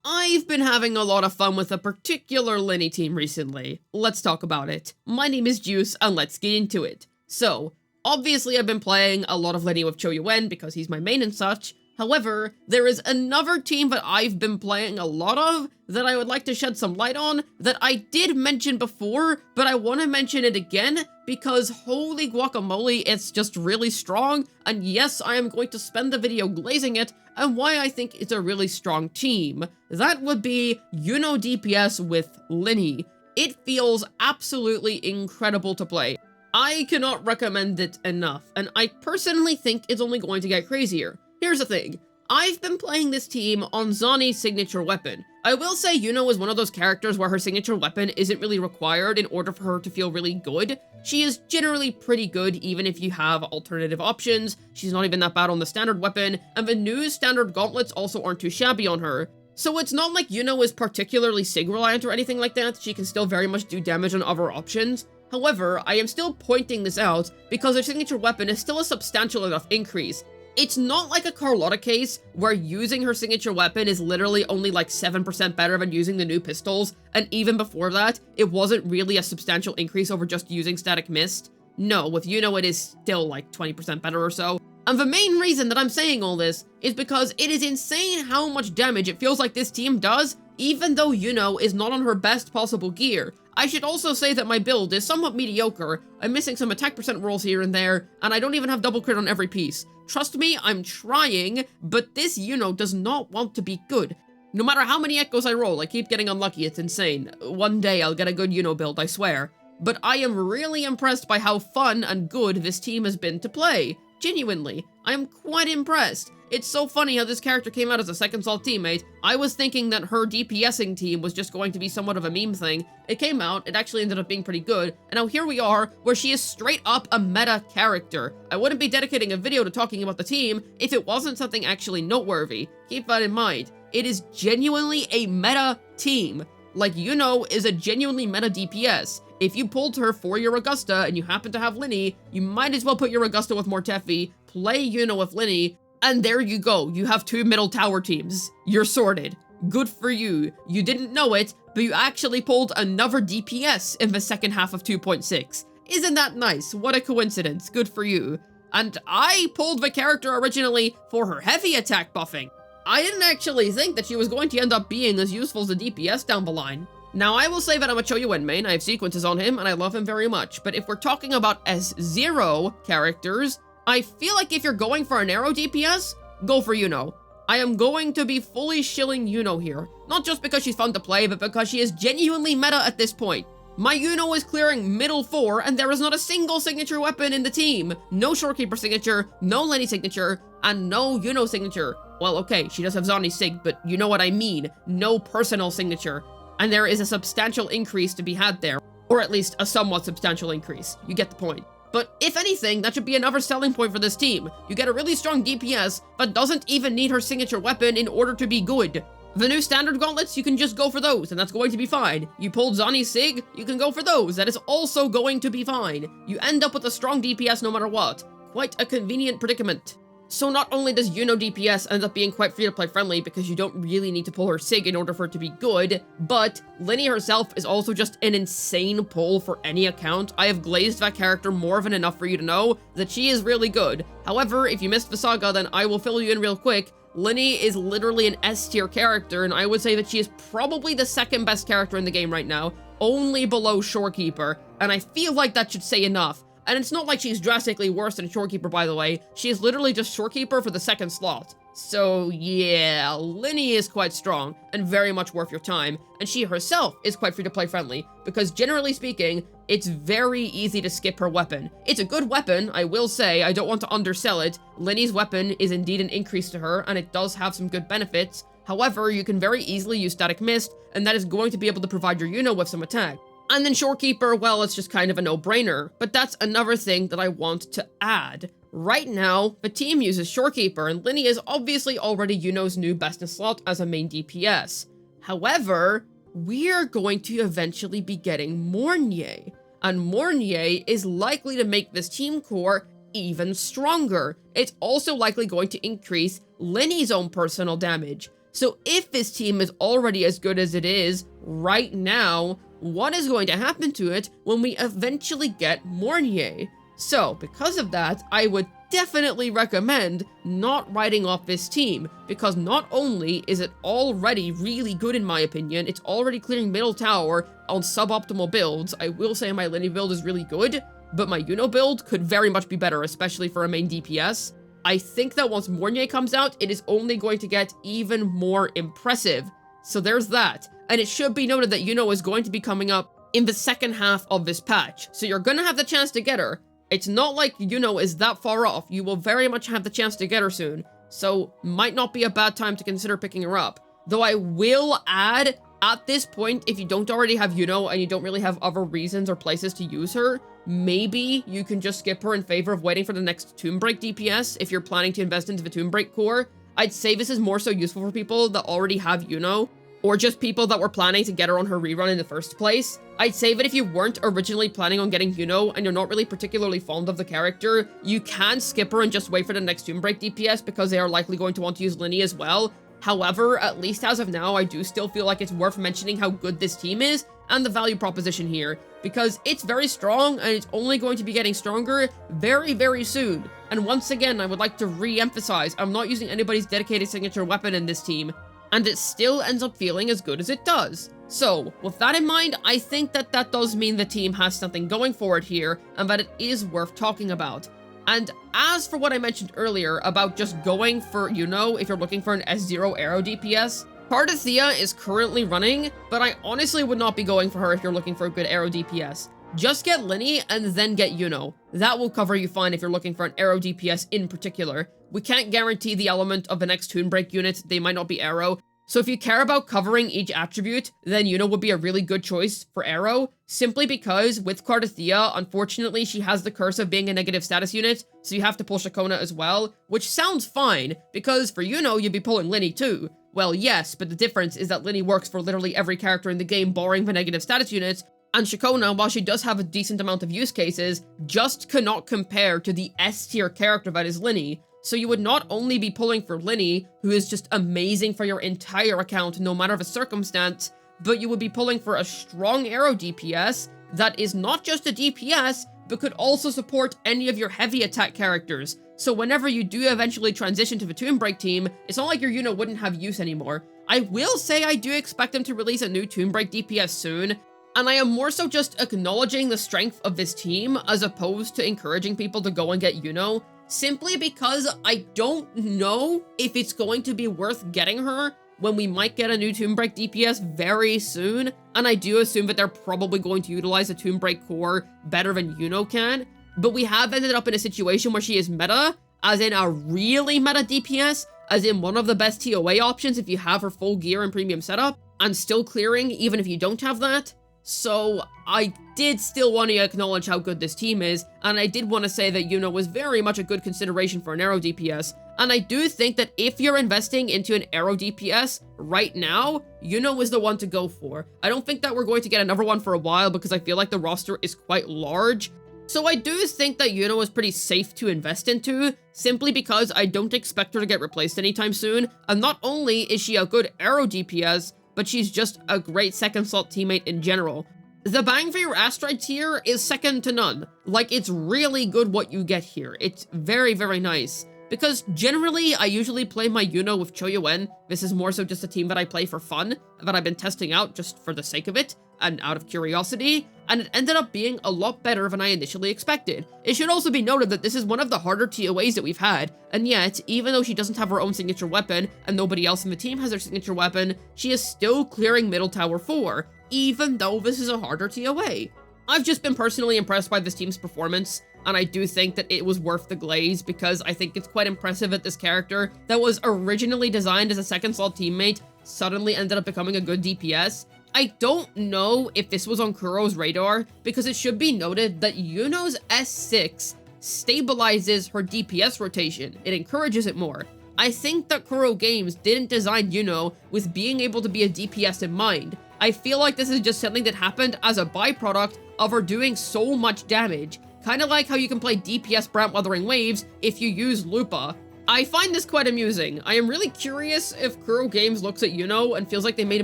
I've been having a lot of fun with a particular Lynae team recently. Let's talk about it. My name is Juice, and let's get into it. So, obviously I've been playing a lot of Lynae with Choyuwen because he's my main and such. However, there is another team that I've been playing a lot of that I would like to shed some light on that I did mention before, but I want to mention it again because holy guacamole, it's just really strong, and yes, I am going to spend the video glazing it and why I think it's a really strong team. That would be iuno DPS with Lynae. It feels absolutely incredible to play. I cannot recommend it enough, and I personally think it's only going to get crazier. Here's the thing, I've been playing this team on Zani's signature weapon. I will say iuno is one of those characters where her signature weapon isn't really required in order for her to feel really good. She is generally pretty good even if you have alternative options, she's not even that bad on the standard weapon, and the new standard gauntlets also aren't too shabby on her. So it's not like iuno is particularly sig reliant or anything like that, she can still very much do damage on other options. However, I am still pointing this out because her signature weapon is still a substantial enough increase. It's not like a Carlotta case, where using her signature weapon is literally only like 7% better than using the new pistols, and even before that, it wasn't really a substantial increase over just using Static Mist. No, with iuno it is still like 20% better or so. And the main reason that I'm saying all this is because it is insane how much damage it feels like this team does, even though iuno is not on her best possible gear. I should also say that my build is somewhat mediocre. I'm missing some attack percent rolls here and there, and I don't even have double crit on every piece. Trust me, I'm trying, but this iuno does not want to be good. No matter how many echoes I roll, I keep getting unlucky, it's insane. One day I'll get a good iuno build, I swear. But I am really impressed by how fun and good this team has been to play. Genuinely, I am quite impressed. It's so funny how this character came out as a second salt teammate. I was thinking that her DPSing team was just going to be somewhat of a meme thing. It came out, it actually ended up being pretty good, and now here we are, where she is straight up a meta character. I wouldn't be dedicating a video to talking about the team if it wasn't something actually noteworthy. Keep that in mind. It is genuinely a meta team. Like, iuno is a genuinely meta DPS. If you pulled her for your Augusta and you happen to have Lynae, you might as well put your Augusta with Mortefi, play iuno with Lynae, and there you go, you have two middle tower teams. You're sorted. Good for you. You didn't know it, but you actually pulled another DPS in the second half of 2.6. Isn't that nice? What a coincidence. Good for you. And I pulled the character originally for her heavy attack buffing. I didn't actually think that she was going to end up being as useful as a DPS down the line. Now, I will say that I'm a Choyuwen main, I have sequences on him, and I love him very much, but if we're talking about S0 characters, I feel like if you're going for an arrow DPS, go for iuno. I am going to be fully shilling iuno here, not just because she's fun to play, but because she is genuinely meta at this point. My iuno is clearing middle 4, and there is not a single signature weapon in the team. No Shorekeeper signature, no Lynae signature, and no iuno signature. Well, okay, she does have Zani's sig, but you know what I mean. No personal signature. And there is a substantial increase to be had there, or at least a somewhat substantial increase. You get the point. But if anything, that should be another selling point for this team. You get a really strong DPS that doesn't even need her signature weapon in order to be good. The new standard gauntlets, you can just go for those, and that's going to be fine. You pulled Zani's sig, you can go for those, that is also going to be fine. You end up with a strong DPS no matter what. Quite a convenient predicament. So not only does iuno DPS end up being quite free-to-play friendly because you don't really need to pull her sig in order for it to be good, but Lynae herself is also just an insane pull for any account. I have glazed that character more than enough for you to know that she is really good. However, if you missed the saga, then I will fill you in real quick. Lynae is literally an S-tier character, and I would say that she is probably the second best character in the game right now, only below Shorekeeper, and I feel like that should say enough. And it's not like she's drastically worse than Shorekeeper, by the way. She is literally just Shorekeeper for the second slot. So yeah, Lynae is quite strong and very much worth your time, and she herself is quite free-to-play friendly, because generally speaking, it's very easy to skip her weapon. It's a good weapon, I will say, I don't want to undersell it. Lynae's weapon is indeed an increase to her, and it does have some good benefits. However, you can very easily use Static Mist, and that is going to be able to provide your iuno with some attack. And then Shorekeeper, well, it's just kind of a no-brainer, but that's another thing that I want to add. Right now, the team uses Shorekeeper, and Lynae is obviously already iuno's new best in slot as a main DPS. However, we're going to eventually be getting Mornier, and Mornier is likely to make this team core even stronger. It's also likely going to increase Lynae's own personal damage. So if this team is already as good as it is right now, what is going to happen to it when we eventually get Mornier? So because of that, I would definitely recommend not writing off this team, because not only is it already really good in my opinion, it's already clearing middle tower on suboptimal builds. I will say my Lynae build is really good, but my iuno build could very much be better, especially for a main DPS. I think that once Mornier comes out, it is only going to get even more impressive. So there's that. And it should be noted that iuno is going to be coming up in the second half of this patch. So you're gonna have the chance to get her. It's not like iuno is that far off. You will very much have the chance to get her soon. So might not be a bad time to consider picking her up. Though I will add, at this point, if you don't already have iuno and you don't really have other reasons or places to use her, maybe you can just skip her in favor of waiting for the next Tomb Break DPS if you're planning to invest into the Tomb Break core. I'd say this is more so useful for people that already have iuno, or just people that were planning to get her on her rerun in the first place. I'd say that if you weren't originally planning on getting iuno and you're not really particularly fond of the character, you can skip her and just wait for the next Tomb Break DPS because they are likely going to want to use Lynae as well. However, at least as of now, I do still feel like it's worth mentioning how good this team is and the value proposition here, because it's very strong and it's only going to be getting stronger very, very soon. And once again, I would like to re-emphasize, I'm not using anybody's dedicated signature weapon in this team, and it still ends up feeling as good as it does. So, with that in mind, I think that that does mean the team has something going for it here, and that it is worth talking about. And as for what I mentioned earlier about just going for iuno if you're looking for an S0 arrow DPS, Cardathea is currently running, but I honestly would not be going for her if you're looking for a good arrow DPS. Just get Lynae and then get iuno. That will cover you fine if you're looking for an arrow DPS in particular. We can't guarantee the element of the next Tomb Break unit, they might not be arrow. So if you care about covering each attribute, then iuno would be a really good choice for arrow, simply because with Cardathea, unfortunately, she has the curse of being a negative status unit, so you have to pull Shakona as well, which sounds fine, because for iuno, you'd be pulling Lynae too. Well, yes, but the difference is that Lynae works for literally every character in the game barring the negative status units, and Shakona, while she does have a decent amount of use cases, just cannot compare to the S-tier character that is Lynae. So you would not only be pulling for Lynae, who is just amazing for your entire account no matter the circumstance, but you would be pulling for a strong arrow DPS that is not just a DPS, but could also support any of your heavy attack characters. So whenever you do eventually transition to the Tomb Break team, it's not like your iuno wouldn't have use anymore. I will say I do expect them to release a new Tomb Break DPS soon, and I am more so just acknowledging the strength of this team as opposed to encouraging people to go and get iuno, simply because I don't know if it's going to be worth getting her when we might get a new Tomb Break DPS very soon, and I do assume that they're probably going to utilize the Tomb Break core better than iuno can, but we have ended up in a situation where she is meta, as in a really meta DPS, as in one of the best TOA options if you have her full gear and premium setup, and still clearing even if you don't have that. So I did still want to acknowledge how good this team is, and I did want to say that iuno was very much a good consideration for an arrow DPS, and I do think that if you're investing into an arrow DPS right now, iuno is the one to go for. I don't think that we're going to get another one for a while because I feel like the roster is quite large, so I do think that iuno is pretty safe to invest into, simply because I don't expect her to get replaced anytime soon, and not only is she a good arrow DPS, but she's just a great second slot teammate in general. The bang for your Astride tier is second to none. Like, it's really good what you get here. It's very, very nice. Because generally, I usually play my iuno with Choyuwen. This is more so just a team that I play for fun, that I've been testing out just for the sake of it, and out of curiosity, and it ended up being a lot better than I initially expected. It should also be noted that this is one of the harder TOAs that we've had, and yet, even though she doesn't have her own signature weapon, and nobody else in the team has their signature weapon, she is still clearing Middle Tower 4, even though this is a harder TOA. I've just been personally impressed by this team's performance, and I do think that it was worth the glaze because I think it's quite impressive that this character that was originally designed as a second slot teammate suddenly ended up becoming a good DPS. I don't know if this was on Kuro's radar, because it should be noted that iuno's S6 stabilizes her DPS rotation. It encourages it more. I think that Kuro Games didn't design iuno with being able to be a DPS in mind. I feel like this is just something that happened as a byproduct of her doing so much damage. Kind of like how you can play DPS Brant Wuthering Waves if you use Lupa. I find this quite amusing. I am really curious if Kuro Games looks at Yuno and feels like they made a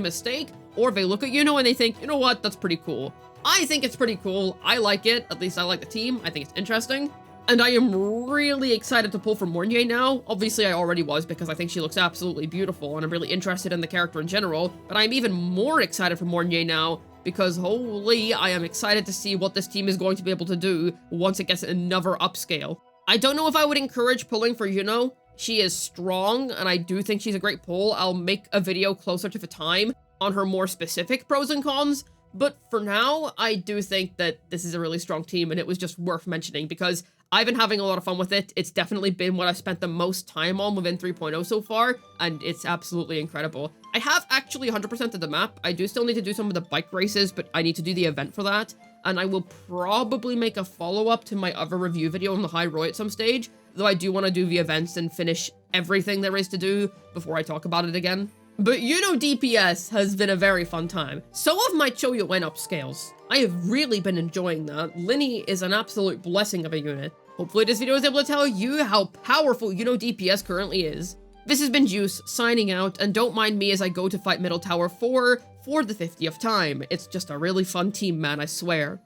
mistake, or if they look at Yuno and they think, you know what, that's pretty cool. I think it's pretty cool. I like it. At least I like the team. I think it's interesting. And I am really excited to pull for Mornier now. Obviously, I already was because I think she looks absolutely beautiful and I'm really interested in the character in general. But I'm even more excited for Mornier now because holy, I am excited to see what this team is going to be able to do once it gets another upscale. I don't know if I would encourage pulling for Yuno. She is strong and I do think she's a great pull. I'll make a video closer to the time on her more specific pros and cons. But for now, I do think that this is a really strong team and it was just worth mentioning because I've been having a lot of fun with it. It's definitely been what I've spent the most time on within 3.0 so far, and it's absolutely incredible. I have actually 100% of the map. I do still need to do some of the bike races, but I need to do the event for that. And I will probably make a follow-up to my other review video on the High Roy at some stage, though I do want to do the events and finish everything there is to do before I talk about it again. But iuno DPS has been a very fun time. So have my Choyuwen upscales. I have really been enjoying that. Lynae is an absolute blessing of a unit. Hopefully this video is able to tell you how powerful iuno DPS currently is. This has been Juice, signing out, and don't mind me as I go to fight Middle Tower 4 for the 50th time. It's just a really fun team, man, I swear.